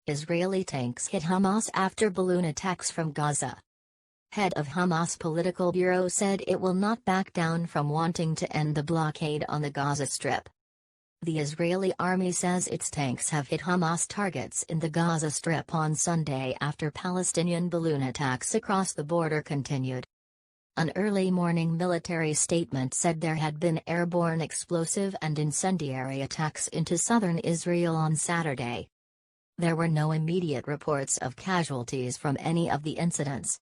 Israeli tanks hit Hamas after balloon attacks from Gaza. Head of Hamas Political Bureau said it will not back down from wanting to end the blockade on the Gaza Strip. The Israeli army says its tanks have hit Hamas targets in the Gaza Strip on Sunday after Palestinian balloon attacks across the border continued. An early morning military statement said there had been airborne explosive and incendiary attacks into southern Israel on Saturday. There were no immediate reports of casualties from any of the incidents.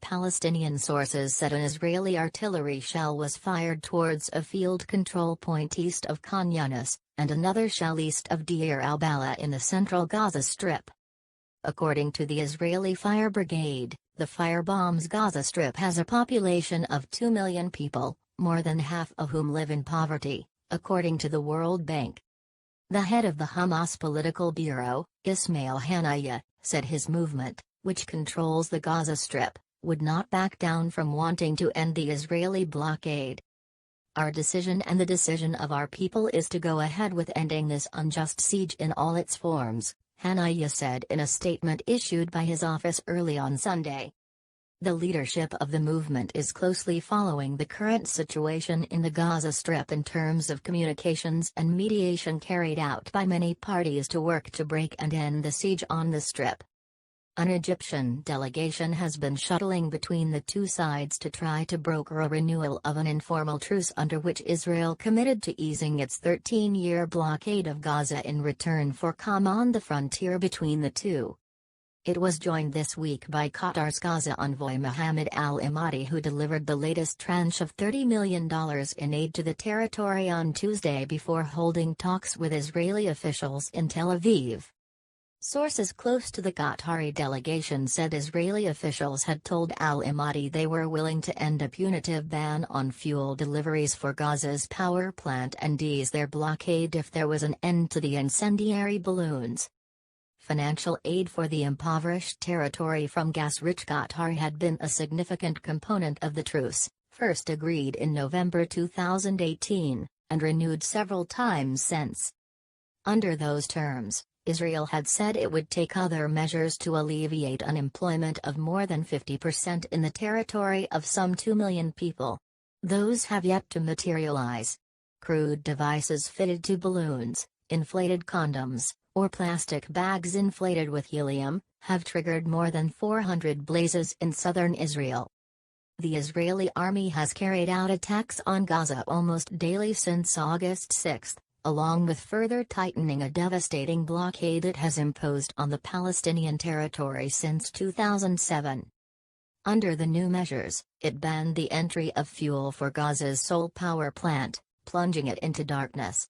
Palestinian sources said an Israeli artillery shell was fired towards a field control point east of Khan Younis, and another shell east of Deir al-Balah in the central Gaza Strip. According to the Israeli fire brigade, the firebombs Gaza Strip has a population of 2 million people, more than half of whom live in poverty, according to the World Bank. The head of the Hamas Political Bureau, Ismail Haniyeh, said his movement, which controls the Gaza Strip, would not back down from wanting to end the Israeli blockade. Our decision and the decision of our people is to go ahead with ending this unjust siege in all its forms, Haniyeh said in a statement issued by his office early on Sunday. The leadership of the movement is closely following the current situation in the Gaza Strip in terms of communications and mediation carried out by many parties to work to break and end the siege on the Strip. An Egyptian delegation has been shuttling between the two sides to try to broker a renewal of an informal truce under which Israel committed to easing its 13-year blockade of Gaza in return for calm on the frontier between the two. It was joined this week by Qatar's Gaza envoy Mohammed al-Emadi, who delivered the latest tranche of $30 million in aid to the territory on Tuesday before holding talks with Israeli officials in Tel Aviv. Sources close to the Qatari delegation said Israeli officials had told al-Emadi they were willing to end a punitive ban on fuel deliveries for Gaza's power plant and ease their blockade if there was an end to the incendiary balloons. Financial aid for the impoverished territory from gas-rich Qatar had been a significant component of the truce, first agreed in November 2018, and renewed several times since. Under those terms, Israel had said it would take other measures to alleviate unemployment of more than 50% in the territory of some 2 million people. Those have yet to materialize. Crude devices fitted to balloons, inflated condoms, or plastic bags inflated with helium, have triggered more than 400 blazes in southern Israel. The Israeli army has carried out attacks on Gaza almost daily since August 6. Along with further tightening a devastating blockade it has imposed on the Palestinian territory since 2007. Under the new measures, it banned the entry of fuel for Gaza's sole power plant, plunging it into darkness.